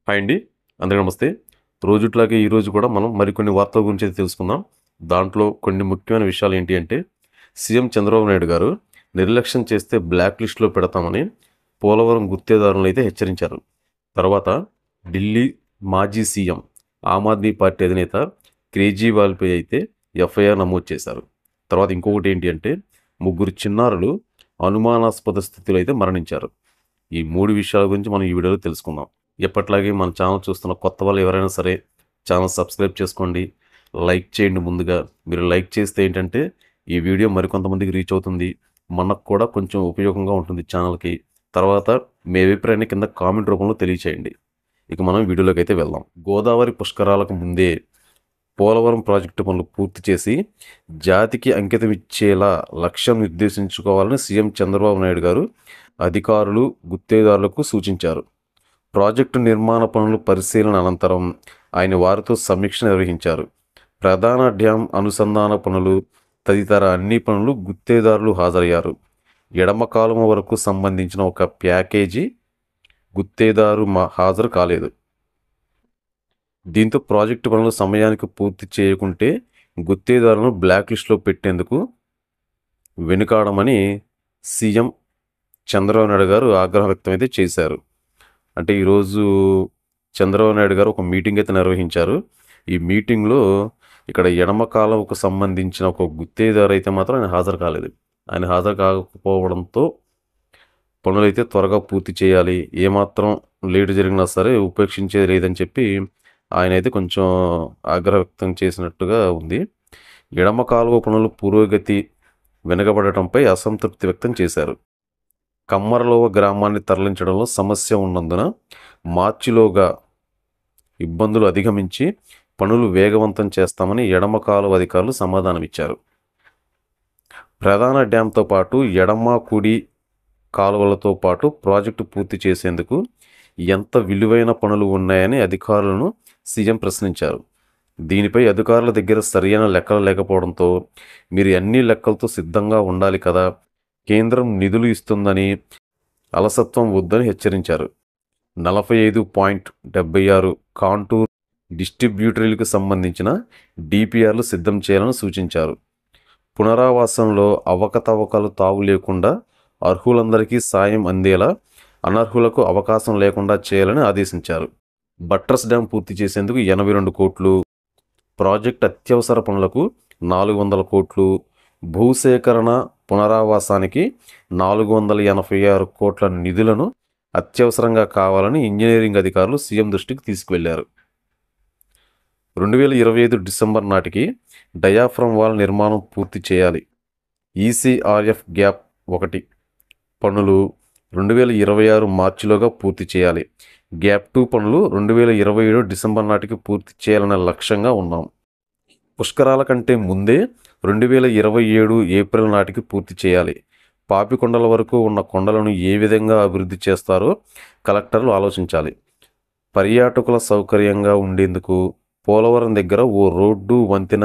Hi అండి. అందరికీ నమస్తే. రోజుట్లాగే ఈరోజు కూడా మనం మరికొన్ని వార్తల గురించి అయితే తెలుసుకుందాం. దాంట్లో కొన్ని ముఖ్యమైన విషయాలు ఏంటి అంటే, సీఎం చంద్రబాబు నాయుడు గారు నిర్లక్ష్యం చేస్తే బ్లాక్ లిస్ట్‌లో పెడతామని పోలవరం గుత్తేదారులను అయితే హెచ్చరించారు. తర్వాత ఢిల్లీ మాజీ సీఎం, ఆమ్ ఆద్మీ పార్టీ అధినేత కేజ్రీవాల్‌పై అయితే ఎఫ్ఐఆర్ నమోదు చేశారు. తర్వాత ఇంకొకటి ఏంటి అంటే, ముగ్గురు చిన్నారులు అనుమానాస్పద స్థితిలో అయితే మరణించారు. ఈ 3 విషయాల గురించి మనం ఈ వీడియోలో తెలుసుకుందాం. ఎప్పట్లాగే మన ఛానల్ చూస్తున్న కొత్త వాళ్ళు ఎవరైనా సరే ఛానల్ సబ్స్క్రైబ్ చేసుకోండి. లైక్ చేయండి ముందుగా. మీరు లైక్ చేస్తే ఏంటంటే ఈ వీడియో మరికొంతమందికి రీచ్ అవుతుంది. మనకు కూడా కొంచెం ఉపయోగంగా ఉంటుంది ఛానల్‌కి. తర్వాత మీ అభిప్రాయాన్ని కింద కామెంట్ రూపంలో తెలియచేయండి. ఇక మనం వీడియోలోకి అయితే వెళ్దాం. గోదావరి పుష్కరాలకు ముందే పోలవరం ప్రాజెక్టు పనులు పూర్తి చేసి జాతికి అంకితం ఇచ్చేలా లక్ష్యం నిర్దేశించుకోవాలని సీఎం చంద్రబాబు నాయుడు గారు అధికారులు, గుత్తేదారులకు సూచించారు. ప్రాజెక్టు నిర్మాణ పనులు పరిశీలన అనంతరం ఆయన వారితో సమీక్ష నిర్వహించారు. ప్రధాన డ్యాం అనుసంధాన పనులు తదితర అన్ని పనులు గుత్తేదారులు హాజరయ్యారు. ఎడమ కాలువ వరకు సంబంధించిన ఒక ప్యాకేజీ గుత్తేదారు హాజరు కాలేదు. దీంతో ప్రాజెక్టు పనులు సమయానికి పూర్తి చేయకుంటే గుత్తేదారులను బ్లాక్ లిస్టులో పెట్టేందుకు వెనుకాడమని సీఎం చంద్రబాబు నాయుడు గారు ఆగ్రహం వ్యక్తం అయితే చేశారు. అంటే ఈరోజు చంద్రబాబు నాయుడు గారు ఒక మీటింగ్ అయితే నిర్వహించారు. ఈ మీటింగ్లో ఇక్కడ ఎడమ కాలువకు సంబంధించిన ఒక గుత్తేదారు అయితే మాత్రం ఆయన హాజరు కాలేదు. ఆయన హాజరు కాకపోవడంతో పనులైతే త్వరగా పూర్తి చేయాలి, ఏమాత్రం లేటు జరిగినా సరే ఉపేక్షించేది లేదని చెప్పి ఆయన అయితే కొంచెం ఆగ్రహం వ్యక్తం చేసినట్టుగా ఉంది. ఎడమ కాలువ పనుల పురోగతి వెనుకబడటంపై అసంతృప్తి వ్యక్తం చేశారు. కమ్మరలోవ గ్రామాన్ని తరలించడంలో సమస్య ఉన్నందున మార్చిలోగా ఇబ్బందులు అధిగమించి పనులు వేగవంతం చేస్తామని ఎడమ కాలువ అధికారులు సమాధానమిచ్చారు. ప్రధాన డ్యాంతో పాటు ఎడమ కుడి కాలువలతో పాటు ప్రాజెక్టు పూర్తి చేసేందుకు ఎంత విలువైన పనులు ఉన్నాయని అధికారులను సీఎం ప్రశ్నించారు. దీనిపై అధికారుల దగ్గర సరైన లెక్కలు లేకపోవడంతో మీరు అన్ని లెక్కలతో సిద్ధంగా ఉండాలి కదా, కేంద్రం నిధులు ఇస్తుందని అలసత్వం వద్దని హెచ్చరించారు. 45.76 కాంటూర్ డిస్ట్రిబ్యూటరీలకు సంబంధించిన డిపిఆర్లు సిద్ధం చేయాలని సూచించారు. పునరావాసంలో అవకతవకలు తావు లేకుండా అర్హులందరికీ సాయం అందేలా అనర్హులకు అవకాశం లేకుండా చేయాలని ఆదేశించారు. బట్రస్ డ్యాం పూర్తి చేసేందుకు 82 కోట్లు, ప్రాజెక్ట్ అత్యవసర పనులకు 400 కోట్లు, భూసేకరణ పునరావాసానికి 486 కోట్ల నిధులను అత్యవసరంగా కావాలని ఇంజనీరింగ్ అధికారులు సీఎం దృష్టికి తీసుకువెళ్లారు. 2025 డిసెంబర్ నాటికి డయాఫ్రమ్ వాల్ నిర్మాణం పూర్తి చేయాలి. ఈసీఆర్ఎఫ్ గ్యాప్ 1 పనులు 2026 మార్చిలోగా పూర్తి చేయాలి. గ్యాప్ 2 పనులు 2027 డిసెంబర్ నాటికి పూర్తి చేయాలనే లక్ష్యంగా ఉన్నాం. పుష్కరాల కంటే ముందే 2027 ఏప్రిల్ నాటికి పూర్తి చేయాలి. పాపికొండల వరకు ఉన్న కొండలను ఏ విధంగా అభివృద్ధి చేస్తారో కలెక్టర్లు ఆలోచించాలి. పర్యాటకుల సౌకర్యంగా ఉండేందుకు పోలవరం దగ్గర ఓ రోడ్డు, వంతెన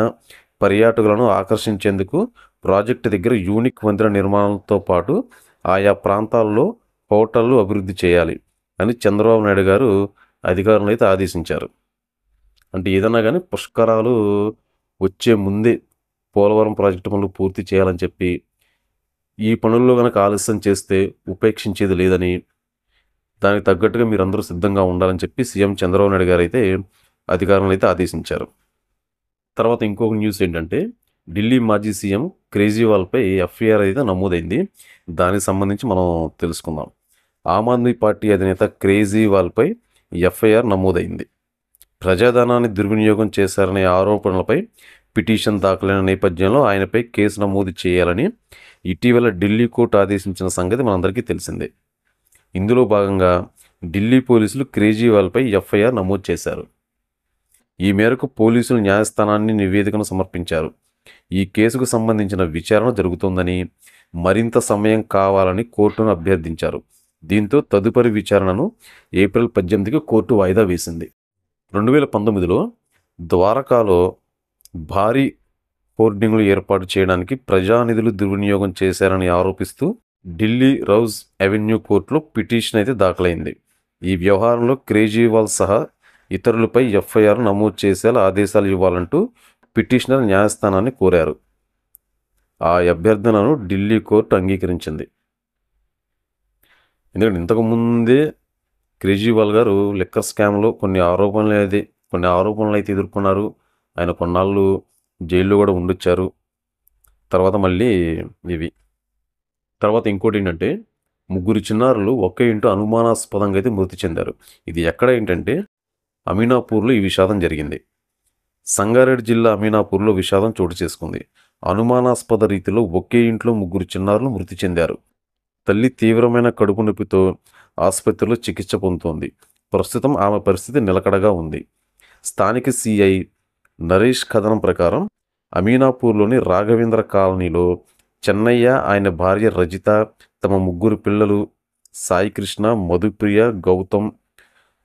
పర్యాటకులను ఆకర్షించేందుకు ప్రాజెక్టు దగ్గర యూనిక్ వంతెన నిర్మాణంతో పాటు ఆయా ప్రాంతాల్లో హోటళ్లు అభివృద్ధి చేయాలి అని చంద్రబాబు నాయుడు గారు అధికారులను అయితే ఆదేశించారు. అంటే ఏదన్నా కానీ పుష్కరాలు వచ్చే ముందే పోలవరం ప్రాజెక్టు పనులు పూర్తి చేయాలని చెప్పి, ఈ పనుల్లో కనుక ఆలస్యం చేస్తే ఉపేక్షించేది లేదని, దానికి తగ్గట్టుగా మీరందరూ సిద్ధంగా ఉండాలని చెప్పి సీఎం చంద్రబాబు నాయుడు గారు అయితే అధికారులను అయితే ఆదేశించారు. తర్వాత ఇంకొక న్యూస్ ఏంటంటే, ఢిల్లీ మాజీ సీఎం కేజ్రీవాల్పై ఎఫ్ఐఆర్ అయితే నమోదైంది. దానికి సంబంధించి మనం తెలుసుకుందాం. ఆమ్ ఆద్మీ పార్టీ అధినేత కేజ్రీవాల్పై ఎఫ్ఐఆర్ నమోదైంది. ప్రజాధనాన్ని దుర్వినియోగం చేశారనే ఆరోపణలపై పిటిషన్ దాఖలైన నేపథ్యంలో ఆయనపై కేసు నమోదు చేయాలని ఇటీవల ఢిల్లీ కోర్టు ఆదేశించిన సంగతి మనందరికీ తెలిసిందే. ఇందులో భాగంగా ఢిల్లీ పోలీసులు కేజ్రీవాల్పై ఎఫ్ఐఆర్ నమోదు చేశారు. ఈ మేరకు పోలీసులు న్యాయస్థానాన్ని నివేదికను సమర్పించారు. ఈ కేసుకు సంబంధించిన విచారణ జరుగుతోందని, మరింత సమయం కావాలని కోర్టును అభ్యర్థించారు. దీంతో తదుపరి విచారణను ఏప్రిల్ 18కి కోర్టు వాయిదా వేసింది. 2019లో ద్వారకాలో భారీ హోర్డింగ్లు ఏర్పాటు చేయడానికి ప్రజానిధులు దుర్వినియోగం చేశారని ఆరోపిస్తూ ఢిల్లీ రౌజ్ అవెన్యూ కోర్టులో పిటిషన్ అయితే దాఖలైంది. ఈ వ్యవహారంలో కేజ్రీవాల్ సహా ఇతరులపై ఎఫ్ఐఆర్ నమోదు చేసేలా ఆదేశాలు ఇవ్వాలంటూ పిటిషనర్ న్యాయస్థానాన్ని కోరారు. ఆ అభ్యర్థనను ఢిల్లీ కోర్టు అంగీకరించింది. ఎందుకంటే ఇంతకుముందే కేజ్రీవాల్ గారు లిక్కర్ స్కామ్లో కొన్ని ఆరోపణలు అయితే ఎదుర్కొన్నారు. ఆయన కొన్నాళ్ళు జైల్లో కూడా ఉండొచ్చారు. తర్వాత మళ్ళీ ఇవి తర్వాత ఇంకోటి ఏంటంటే, ముగ్గురు చిన్నారులు ఒకే ఇంట్లో అనుమానాస్పదంగా అయితే మృతి చెందారు. ఇది ఎక్కడ ఏంటంటే అమీనాపూర్లో ఈ విషాదం జరిగింది. సంగారెడ్డి జిల్లా అమీనాపూర్లో విషాదం చోటు చేసుకుంది. అనుమానాస్పద రీతిలో ఒకే ఇంట్లో ముగ్గురు చిన్నారులు మృతి చెందారు. తల్లి తీవ్రమైన కడుపు నొప్పితో ఆసుపత్రిలో చికిత్స పొందుతోంది. ప్రస్తుతం ఆమె పరిస్థితి నిలకడగా ఉంది. స్థానిక సిఐ నరేష్ కథనం ప్రకారం అమీనాపూర్లోని రాఘవేంద్ర కాలనీలో చెన్నయ్య, ఆయన భార్య రజిత, తమ ముగ్గురు పిల్లలు సాయికృష్ణ, మధుప్రియ, గౌతమ్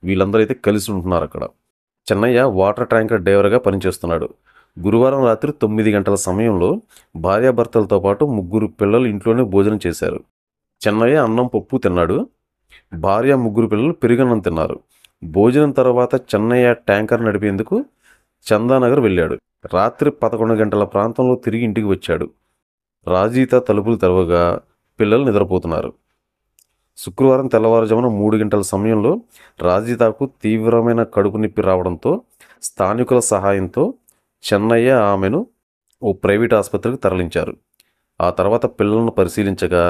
వీళ్ళందరూ అయితే కలిసి ఉంటున్నారు అక్కడ. చెన్నయ్య వాటర్ ట్యాంకర్ డ్రైవర్గా పనిచేస్తున్నాడు. గురువారం రాత్రి 9 గంటల సమయంలో భార్యాభర్తలతో పాటు ముగ్గురు పిల్లలు ఇంట్లోనే భోజనం చేశారు. చెన్నయ్య అన్నం పప్పు తిన్నాడు. భార్య, ముగ్గురు పిల్లలు పెరుగన్నం తిన్నారు. భోజనం తర్వాత చెన్నయ్య ట్యాంకర్ నడిపేందుకు చందానగర్ వెళ్ళాడు. రాత్రి 11 గంటల ప్రాంతంలో తిరిగి ఇంటికి వచ్చాడు. రాజీత తలుపులు తెరవగా పిల్లలు నిద్రపోతున్నారు. శుక్రవారం తెల్లవారుజామున 3 గంటల సమయంలో రాజీతాకు తీవ్రమైన కడుపు నొప్పి రావడంతో స్థానికుల సహాయంతో చెన్నయ్య ఆమెను ఓ ప్రైవేట్ ఆసుపత్రికి తరలించారు. ఆ తర్వాత పిల్లలను పరిశీలించగా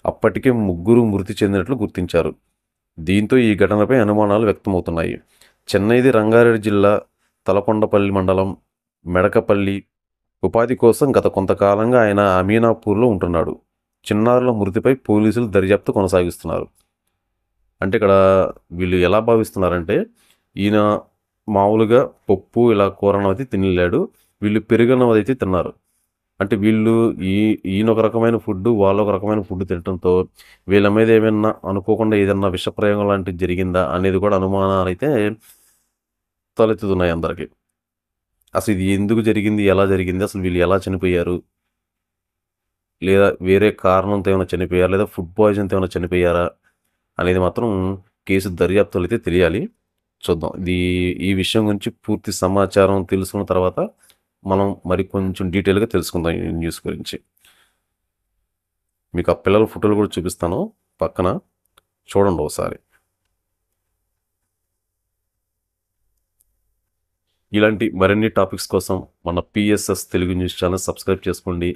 అప్పటికే ముగ్గురు మృతి చెందినట్లు గుర్తించారు. దీంతో ఈ ఘటనపై అనుమానాలు వ్యక్తమవుతున్నాయి. చెన్నైది రంగారెడ్డి జిల్లా తలకొండపల్లి మండలం మెడకపల్లి. ఉపాధి కోసం గత కొంతకాలంగా ఆయన అమీనాపూర్లో ఉంటున్నాడు. చిన్నారుల మృతిపై పోలీసులు దర్యాప్తు కొనసాగిస్తున్నారు. అంటే ఇక్కడ వీళ్ళు ఎలా భావిస్తున్నారంటే, ఈయన మామూలుగా పప్పు ఇలా కూరను అయితే తినలేడు, వీళ్ళు పెరుగన్నం అయితే తిన్నారు. అంటే వీళ్ళు ఈయన ఒక రకమైన ఫుడ్, వాళ్ళు ఒక రకమైన ఫుడ్ తినడంతో వీళ్ళ మీద ఏమైనా అనుకోకుండా ఏదన్నా విషప్రయోగం లాంటిది జరిగిందా అనేది కూడా అనుమానాలు అయితే తలెత్తుతున్నాయి అందరికీ. అసలు ఇది ఎందుకు జరిగింది, ఎలా జరిగింది, అసలు వీళ్ళు ఎలా చనిపోయారు, లేదా వేరే కారణంతో ఏమైనా చనిపోయారా, లేదా ఫుడ్ పాయిజన్తో ఏమైనా చనిపోయారా అనేది మాత్రం కేసు దర్యాప్తులు అయితే తెలియాలి. చూద్దాం. ఈ విషయం గురించి పూర్తి సమాచారం తెలుసుకున్న తర్వాత మనం మరి కొంచెం డీటెయిల్గా తెలుసుకుందాం ఈ న్యూస్ గురించి. మీకు ఆ పిల్లల ఫోటోలు కూడా చూపిస్తాను పక్కన, చూడండి ఒకసారి. ఇలాంటి మరిన్ని టాపిక్స్ కోసం మన PSS Telugu news channel subscribe చేసుకోండి.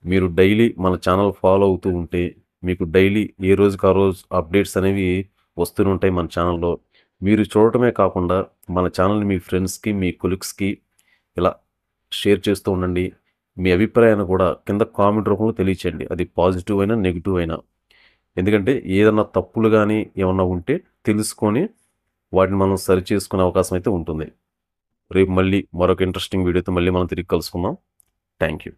మీరు డైలీ మన ఛానల్ ఫాలో అవుతూ ఉంటే మీకు డైలీ ఏ రోజుకి ఆ రోజు అప్డేట్స్ అనేవి వస్తూనే ఉంటాయి మన ఛానల్లో. మీరు చూడటమే కాకుండా మన ఛానల్ని మీ ఫ్రెండ్స్కి, మీ కొలీగ్స్కి ఇలా షేర్ చేస్తూ ఉండండి. మీ అభిప్రాయాన్ని కూడా కింద కామెంట్ రూపంలో తెలియచేయండి. అది పాజిటివ్ అయినా నెగిటివ్ అయినా. ఎందుకంటే ఏదన్నా తప్పులు కానీ ఏమన్నా ఉంటే తెలుసుకొని వాటిని మనం సరి చేసుకునే అవకాశం అయితే ఉంటుంది. రేపు మళ్ళీ మరొక ఇంట్రెస్టింగ్ వీడియోతో మళ్ళీ మనం తిరిగి కలుసుకుందాం. Thank you.